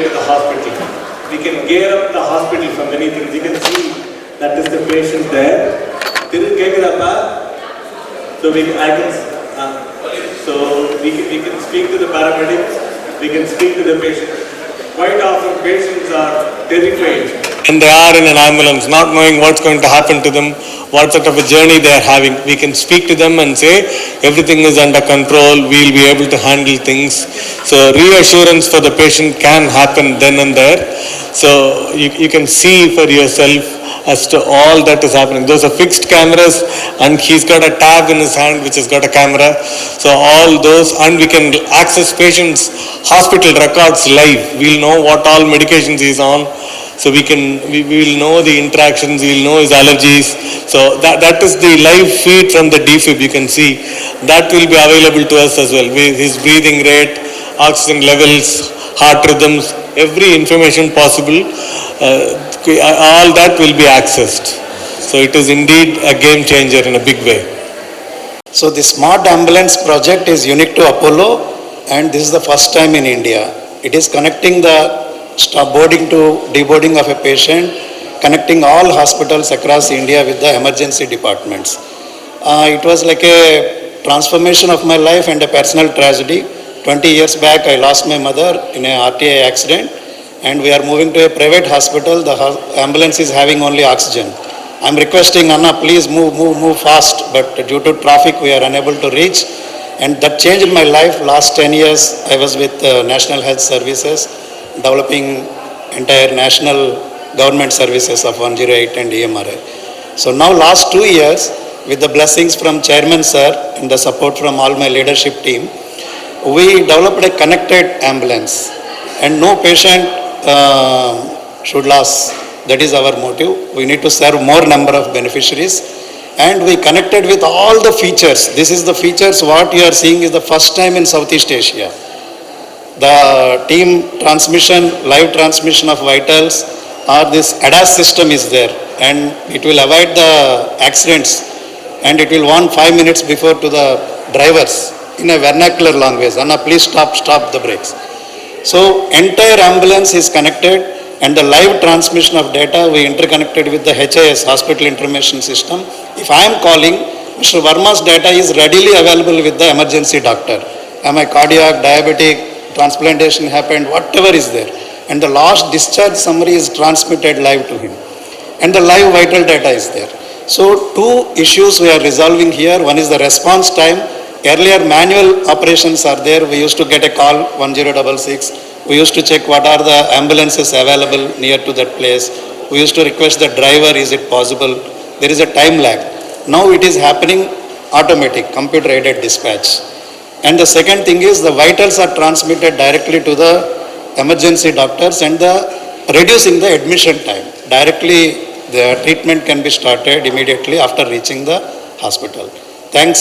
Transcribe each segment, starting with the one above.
to the hospital. We can gear up the hospital for many things. You can see that is the patient there. So we can speak to the paramedics, we can speak to the patient. Quite often patients are terrified. And they are in an ambulance, not knowing what's going to happen to them, what sort of a journey they are having. We can speak to them and say, everything is under control, we'll be able to handle things. So reassurance for the patient can happen then and there. So you can see for yourself as to all that is happening. Those are fixed cameras and he's got a tab in his hand which has got a camera. So all those, and we can access patients' hospital records live. We'll know what all medications he's on. So we will know the interactions, we'll know his allergies. So that is the live feed from the DFib. You can see that will be available to us as well. His breathing rate, oxygen levels, heart rhythms, every information possible, all that will be accessed. So it is indeed a game changer in a big way. So the Smart Ambulance project is unique to Apollo, and this is the first time in India. It is connecting the boarding to deboarding of a patient, connecting all hospitals across India with the emergency departments. It was like a transformation of my life and a personal tragedy. 20 years back, I lost my mother in an RTI accident, and we are moving to a private hospital. The ambulance is having only oxygen. I'm requesting, Anna, please move fast, but due to traffic, we are unable to reach. And that changed my life. Last 10 years, I was with National Health Services, developing entire national government services of 108 and EMRI. So now last 2 years, with the blessings from Chairman Sir and the support from all my leadership team, we developed a connected ambulance, and no patient should lose. That is our motive. We need to serve more number of beneficiaries, and we connected with all the features. This is the features what you are seeing is the first time in Southeast Asia. The team transmission, live transmission of vitals, or this ADAS system is there, and it will avoid the accidents, and it will warn 5 minutes before to the drivers in a vernacular language. Anna, please stop the brakes. So entire ambulance is connected, and the live transmission of data we interconnected with the HIS, Hospital Information System. If I am calling, Mr. Verma's data is readily available with the emergency doctor. Am I cardiac, diabetic, transplantation happened, whatever is there. And the last discharge summary is transmitted live to him. And the live vital data is there. So 2 issues we are resolving here. One is the response time. Earlier manual operations are there. We used to get a call 1066. We used to check what are the ambulances available near to that place. We used to request the driver, is it possible? There is a time lag. Now it is happening automatic, computer aided dispatch. And the second thing is the vitals are transmitted directly to the emergency doctors, and reducing the admission time. Directly the treatment can be started immediately after reaching the hospital. Thanks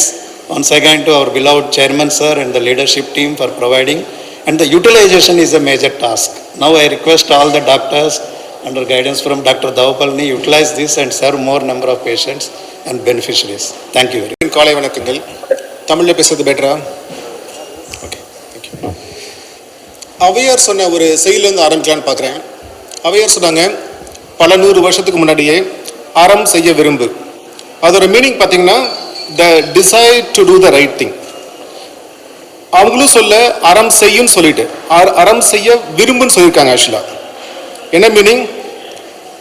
once again to our beloved Chairman Sir and the leadership team for providing. And the utilization is a major task. Now I request all the doctors under guidance from Dr. Davapalni utilize this and serve more number of patients and beneficiaries. Thank you very much. காலை வணக்கங்கள். தமிழ்ல பேசுறது பெட்டரா? Okay, thank you. அவையார் சொன்ன ஒரு செயலிருந்து ஆரம்பிக்கலான்னு பார்க்குறேன். அவையார் சொன்னாங்க, பல 100 வருஷத்துக்கு முன்னாடியே அறம் செய்ய விரும்பு. அதோட மீனிங் பார்த்தீங்கன்னா the desire to do the right thing. அவங்களும் சொல்ல அறம் செய்யுன்னு சொல்லிட்டு அறம் செய்ய விரும்புன்னு சொல்லியிருக்காங்க. ஆக்சுவலாக என்ன மீனிங்?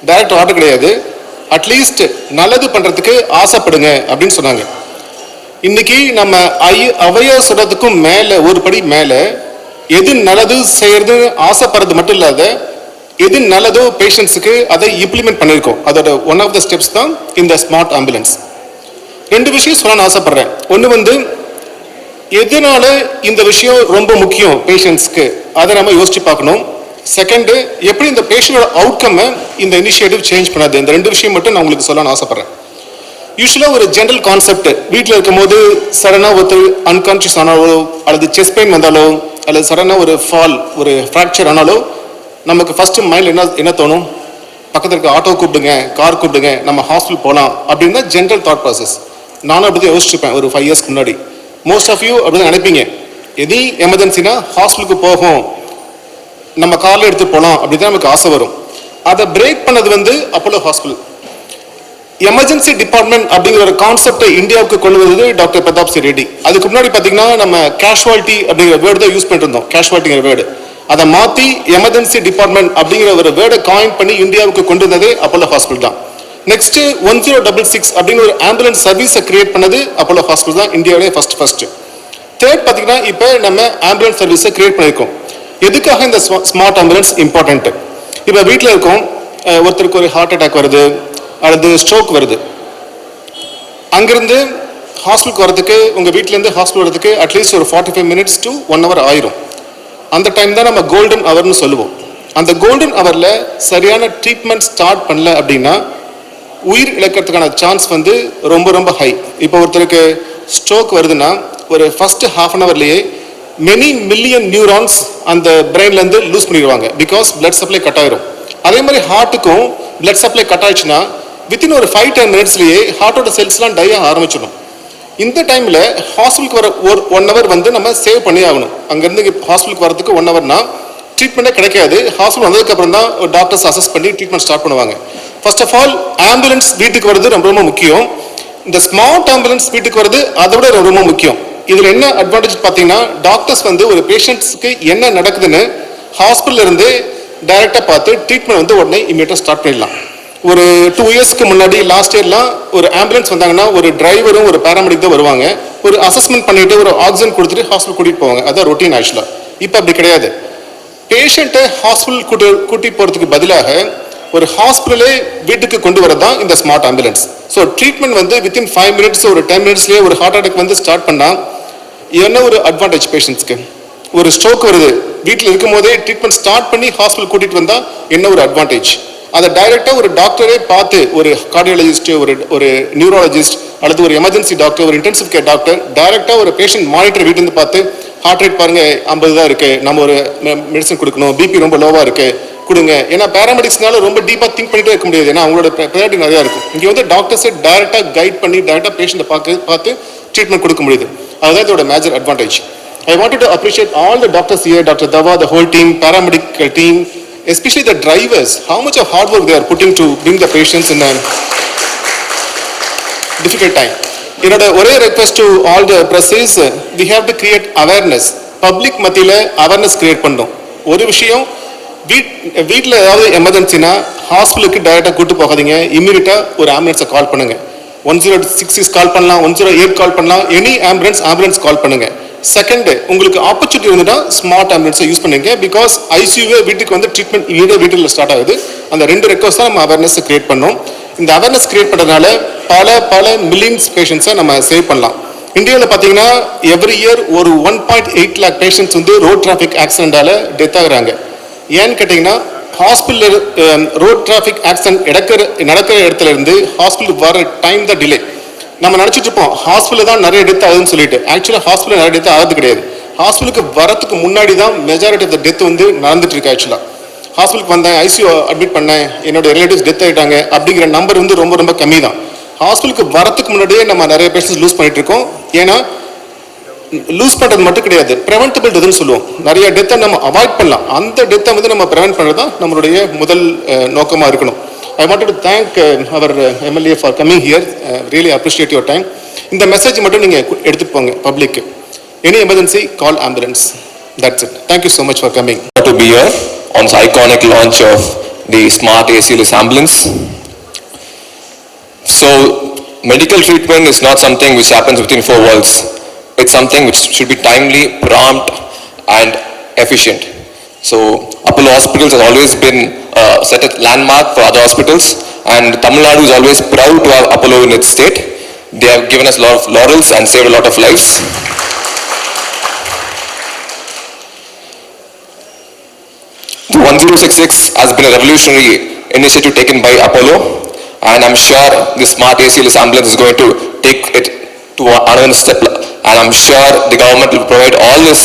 டைரக்ட் ஆர்டர் கிடையாது. அட்லீஸ்ட் நல்லது பண்ணுறதுக்கு ஆசைப்படுங்க அப்படின்னு சொன்னாங்க. இன்னைக்கு நம்ம அவையார் சொல்றதுக்கும் மேலே ஒரு படி மேலே எது நல்லது செய்யறது ஆசைப்படுறது மட்டும் இல்லாத எது நல்லதோ பேஷண்ட்ஸுக்கு அதை இம்ப்ளிமெண்ட் பண்ணியிருக்கோம். அதோட ஒன் ஆஃப் த ஸ்டெப்ஸ் தான் இந்த ஸ்மார்ட் ஆம்புலன்ஸ். 2 விஷயம் சொல்லணும்னு ஆசைப்படுறேன். ஒன்று எதனால இந்த விஷயம் ரொம்ப முக்கியம் பேஷண்ட்ஸ்க்கு, அதை நம்ம யோசிச்சு பார்க்கணும். செகண்டு, எப்படி இந்த பேஷண்டோட அவுட்கம்மை இந்த இனிஷியேட்டிவ் சேஞ்ச் பண்ணாது. இந்த 2 விஷயம் மட்டும் நான் உங்களுக்கு சொல்லணும்னு ஆசைப்படுறேன். யூஸ்வலாக ஒரு ஜென்ரல் கான்செப்ட், வீட்டில் இருக்கும் போது சடனாக ஒருத்தர் அன்கான்ஷியஸ் ஆனாலோ அல்லது செஸ்ட் பெயின் வந்தாலோ அல்லது சடனாக ஒரு ஃபால், ஒரு ஃப்ராக்சர் ஆனாலோ நமக்கு ஃபர்ஸ்ட் மைண்டில் என்ன தோணும்? பக்கத்தில் இருக்க ஆட்டோ கூப்பிடுங்க, கார் கூப்பிடுங்க, நம்ம ஹாஸ்பிட்டல் போகலாம் அப்படின்னு தான் ஜென்ரல் தாட் ப்ராசஸ். நானும் அப்படி தான் யோசிச்சுப்பேன் ஒரு 5 இயர்ஸ்க்கு முன்னாடி. மோஸ்ட் ஆஃப் யூ அப்படி தான் நினைப்பீங்க. எது எமர்ஜென்சினா ஹாஸ்பிட்டலுக்கு போகும். நம்ம காரில் எடுத்து போகலாம் அப்படின்னு தான் நமக்கு ஆசை வரும். அதை பிரேக் பண்ணது வந்து அப்போலோ ஹாஸ்பிட்டல். எமர்ஜென்சி டிபார்ட்மெண்ட் அப்படிங்கிற ஒரு கான்செப்டை இந்தியாவுக்கு கொண்டு வந்தது டாக்டர் பிரதாப் சி ரெட்டி. அதுக்கு முன்னாடி பார்த்தீங்கன்னா நம்ம கேஷுவாலிட்டி அப்படிங்கிற வேர்டு தான் யூஸ் பண்ணிட்டு இருந்தோம், கேஷுவாலிட்டிங்கிற வேர்டு. அதை மாற்றி எமர்ஜென்சி டிபார்ட்மெண்ட் அப்படிங்கிற ஒரு வேர்டை காயின் பண்ணி இந்தியாவுக்கு கொண்டு வந்ததே அப்போலோ ஹாஸ்பிட்டல் தான். நெக்ஸ்ட் 1066 அப்படிங்கிற ஒரு ஆம்புலன்ஸ் சர்வீஸை கிரியேட் பண்ணது அப்போலோ ஹாஸ்பிட்டல் தான், இந்தியாவிலே ஃபர்ஸ்ட். தேர்ட் பார்த்தீங்கன்னா இப்போ நம்ம ஆம்புலன்ஸ் சர்வீஸை கிரியேட் பண்ணியிருக்கோம். எதுக்காக இந்த ஸ்மார்ட் ஆம்புலன்ஸ் இம்பார்ட்டன்ட்? இப்போ வீட்டில் இருக்கோம், ஒருத்தருக்கு ஒரு ஹார்ட் அட்டாக் வருது அல்லது ஸ்ட்ரோக் வருது, அங்கிருந்து ஹாஸ்பிட்டலுக்கு வரதுக்கு, உங்கள் வீட்டிலேருந்து ஹாஸ்பிட்டல் வரதுக்கு அட்லீஸ்ட் ஒரு 45 minutes to 1 hour ஆயிரும். அந்த டைம் தான் நம்ம கோல்டன் ஹவர்னு சொல்லுவோம். அந்த கோல்டன் ஹவரில் சரியான ட்ரீட்மெண்ட் ஸ்டார்ட் பண்ணல அப்படின்னா உயிர் இழக்கிறதுக்கான சான்ஸ் வந்து ரொம்ப ரொம்ப ஹை. இப்போ ஒருத்தருக்கு ஸ்ட்ரோக் வருதுன்னா ஒரு ஃபர்ஸ்ட் ½ an hourலேயே மெனி மில்லியன் நியூரான்ஸ் அந்த பிரெயின்லேருந்து லூஸ் பண்ணிடுவாங்க, பிகாஸ் பிளட் சப்ளை கட் ஆயிரும். அதே மாதிரி ஹார்ட்டுக்கும் பிளட் சப்ளை கட் ஆயிடுச்சுன்னா வித்தின் ஒரு 5-10 minutesலேயே ஹார்ட்டோட செல்ஸ்லாம் டை ஆக ஆரம்பிச்சிடும். இந்த டைமில் ஹாஸ்பிட்டலுக்கு வர ஒரு 1 hour வந்து நம்ம சேவ் பண்ணி ஆகணும். அங்கேருந்து ஹாஸ்பிட்டலுக்கு வரதுக்கு 1 hourனா ட்ரீட்மெண்ட்டே கிடைக்காது. ஹாஸ்பிட்டல் வந்ததுக்கப்புறம் தான் டாக்டர்ஸ் அசஸ் பண்ணி ட்ரீட்மெண்ட் ஸ்டார்ட் பண்ணுவாங்க. ஃபர்ஸ்ட் ஆஃப் ஆல் ஆம்புலன்ஸ் வீட்டுக்கு வர்றது ரொம்ப ரொம்ப முக்கியம். இந்த ஸ்மார்ட் ஆம்புலன்ஸ் வீட்டுக்கு வர்றது அதை விட ரொம்ப முக்கியம். இதில் என்ன அட்வான்டேஜ் பார்த்தீங்கன்னா, டாக்டர்ஸ் வந்து ஒரு பேஷண்ட்ஸ்க்கு என்ன நடக்குதுன்னு ஹாஸ்பிட்டல் இருந்து டைரெக்டாக பார்த்து ட்ரீட்மெண்ட் வந்து உடனே இமீடியட்டாக ஸ்டார்ட் பண்ணிடலாம். ஒரு 2 yearsக்கு முன்னாடி லாஸ்ட் இயர்லாம் ஒரு ஆம்புலன்ஸ் வந்தாங்கன்னா ஒரு டிரைவரும் ஒரு பேராமெடிக் தான் வருவாங்க. ஒரு அசஸ்மெண்ட் பண்ணிட்டு ஒரு ஆக்சிஜன் கொடுத்துட்டு ஹாஸ்பிட்டல் கூட்டிகிட்டு போவாங்க. அதான் ரொட்டீன் ஆக்சுவலாக. இப்போ அப்படி கிடையாது. பேஷண்ட்டை ஹாஸ்பிட்டல் கூட்டி போகிறதுக்கு பதிலாக ஒரு ஹாஸ்பிட்டலே வீட்டுக்கு கொண்டு வரது தான் இந்த ஸ்மார்ட் ஆம்புலன்ஸ். ஸோ ட்ரீட்மெண்ட் வந்து வித்தின் 5 minutes ஒரு 10 minutesலேயே ஒரு ஹார்ட் அட்டாக் வந்து ஸ்டார்ட் பண்ணால் என்ன ஒரு அட்வான்டேஜ் பேஷண்ட்ஸ்க்கு? ஒரு ஸ்ட்ரோக் வருது, வீட்டில் இருக்கும் போதே ட்ரீட்மெண்ட் ஸ்டார்ட் பண்ணி ஹாஸ்பிட்டல் கூட்டிகிட்டு வந்தால் என்ன ஒரு அட்வான்டேஜ்? அதை டைரெக்டாக ஒரு டாக்டரே பார்த்து, ஒரு கார்டியாலஜிஸ்ட், ஒரு நியூராலஜிஸ்ட் அல்லது ஒரு எமர்ஜென்சி டாக்டர், ஒரு இன்டென்சிவ் கேர் டாக்டர் டைரெக்டாக ஒரு பேஷண்ட் மானிட்டர் வீட்டிலேருந்து பார்த்து ஹார்ட் ரேட் பாருங்க 50 தான் இருக்குது, நம்ம ஒரு மெடிசன் கொடுக்கணும், பிபி ரொம்ப லோவாக இருக்குது கொடுங்க. ஏன்னா பேராமெடிக்ஸ்னால ரொம்ப டீப்பாக திங்க் பண்ணிட்டே இருக்க முடியாது, ஏன்னா அவங்களோட ப்ரையாரிட்டி நிறையா இருக்கும். இங்கே வந்து டாக்டர்ஸை டைரெக்டாக கைட் பண்ணி டைரெக்டாக பேஷண்ட்டை பார்த்து ட்ரீட்மெண்ட் கொடுக்க முடியுது. அதுதான் இதோட major advantage. I wanted to appreciate all the doctors here, Dr. Dava, the whole team, paramedical team, especially the drivers, how much of hard work they are putting to bring the patients in a difficult time. என்னோட ஒரே request to all the press is, we have to create awareness. Public மத்தியில் awareness create பண்ணணும். ஒரு விஷயம், வீட்டில் ஏதாவது எமர்ஜென்சினா ஹாஸ்பிட்டலுக்கு டைரெக்டாக கூட்டு போகாதீங்க, இம்மீடியட்டாக ஒரு ஆம்புலன்ஸை கால் பண்ணுங்க. 1066 கால் பண்ணலாம், 108 கால் பண்ணலாம், எனி ஆம்புலன்ஸ் கால் பண்ணுங்க. செகண்ட், உங்களுக்கு ஆப்பர்ச்சுனிட்டி இருந்துட்டா ஸ்மார்ட் ஆம்புலன்ஸை யூஸ் பண்ணுங்க, பிகாஸ் ஐசியூவே வீட்டுக்கு வந்து ட்ரீட்மெண்ட் இமீடியட் வீட்டில் ஸ்டார்ட் ஆகுது. அந்த 2 ரெக்வஸ்ட் தான் நம்ம அவேர்னஸ் கிரியேட் பண்ணோம். இந்த அவேர்னஸ் கிரியேட் பண்ணுறதுனால பல மில்லியன்ஸ் பேஷண்ட்ஸை நம்ம சேவ் பண்ணலாம். இந்தியாவில் பார்த்தீங்கன்னா எவ்ரி இயர் ஒரு 1.8 lakh பேஷண்ட்ஸ் வந்து ரோட் டிராஃபிக் ஆக்சிடென்டால டெத் ஆகுறாங்க. ஏன்னு கேட்டிங்கன்னா, ஹாஸ்பிட்டல் ரோட் டிராஃபிக் ஆக்சிடென்ட் நடக்கிற இடத்துல இருந்து ஹாஸ்பிட்டலுக்கு வர டைம் தான் டிலே. நம்ம நினச்சிட்டு இருப்போம் ஹாஸ்பிட்டல் தான் நிறைய டெத் ஆகுதுன்னு சொல்லிட்டு. ஆக்சுவலாக ஹாஸ்பிட்டல் நிறைய டெத் ஆகுது கிடையாது. ஹாஸ்பிட்டலுக்கு வரத்துக்கு முன்னாடி தான் மெஜாரிட்டி ஆஃப் த டெத் வந்து நடந்துட்டு இருக்கு. ஆக்சுவலாக ஹாஸ்பிட்டலுக்கு வந்தேன், ஐசியூ அட்மிட் பண்ணேன், என்னோட ரிலேட்டிவ்ஸ் டெத் ஆகிட்டாங்க அப்படிங்கிற நம்பர் வந்து ரொம்ப ரொம்ப கம்மி தான். ஹாஸ்பிட்டலுக்கு வரத்துக்கு முன்னாடியே நம்ம நிறைய பேஷண்ட்ஸ் லூஸ் பண்ணிட்டு இருக்கோம். ஏன்னா லூஸ் பண்ணுறது மட்டும் கிடையாது, ப்ரிவென்டபிள் டெத்னு சொல்லுவோம். நிறைய டெத்தை நம்ம அவாய்ட் பண்ணலாம். அந்த டெத்தை வந்து நம்ம ப்ரிவென்ட் பண்ணுறது தான் நம்மளுடைய முதல் நோக்கமாக இருக்கணும். I wanted to thank our MLA for coming here. Really appreciate your time. இந்த மெசேஜ் மட்டும் நீங்கள் எடுத்துட்டு போங்க பப்ளிக்கு. Any emergency, call ambulance. That's it. Thank you so much for coming. To be here on the iconic launch of the smart ACLS ambulance. So, medical treatment is not something which happens within 4 walls. It's something which should be timely, prompt, and efficient. So, Apollo Hospitals has always been set a landmark for other hospitals, and Tamil Nadu is always proud to have Apollo in its state. They have given us a lot of laurels and saved a lot of lives. The 1066 has been a revolutionary initiative taken by Apollo, and I'm sure the smart ACLS ambulance is going to take it to another step, and I'm sure the government will provide all this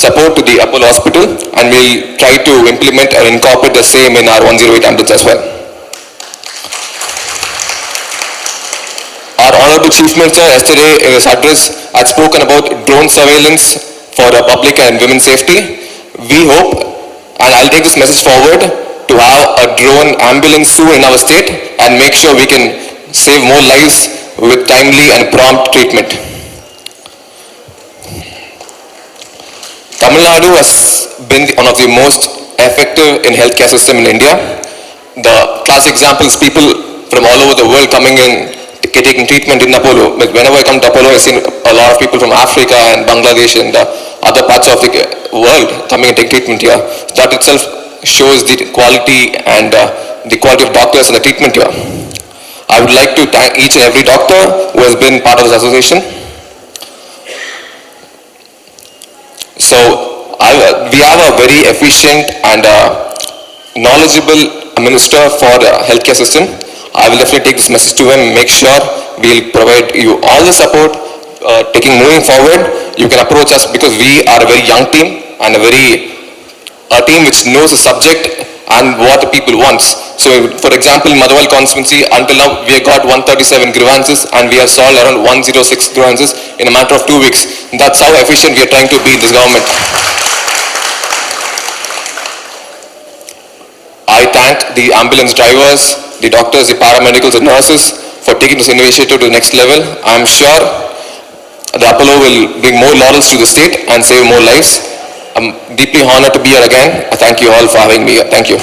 support to the Apollo Hospital, and we'll try to implement and incorporate the same in our 108 ambulance as well. Our Honorable Chief Minister yesterday in his address had spoken about drone surveillance for public and women's safety. We hope And I'll take this message forward to have a drone ambulance soon in our state and make sure we can save more lives with timely and prompt treatment. Tamil Nadu has been one of the most effective in healthcare system in India. The classic example is people from all over the world coming in, taking treatment in Apollo. Whenever I come to Apollo, I've seen a lot of people from Africa and Bangladesh and other parts of the world coming and taking treatment here. That itself shows the quality and the quality of doctors and the treatment here. I would like to thank each and every doctor who has been part of this association. So we have a very efficient and knowledgeable minister for the healthcare system. I will definitely take this message to him, make sure we'll provide you all the support, moving forward. You can approach us because we are a very young team and a team which knows the subject and what the people wants. So for example, in Madhaval constituency, until now we have got 137 grievances and we have solved around 106 grievances in a matter of 2 weeks. That's how efficient we are trying to be in this government. I thank the ambulance drivers, the doctors, the paramedicals and nurses for taking this initiative to the next level. I am sure the Apollo will bring more laurels to the state and save more lives. I'm deeply honored to be here again. I thank you all for having me here. Thank you.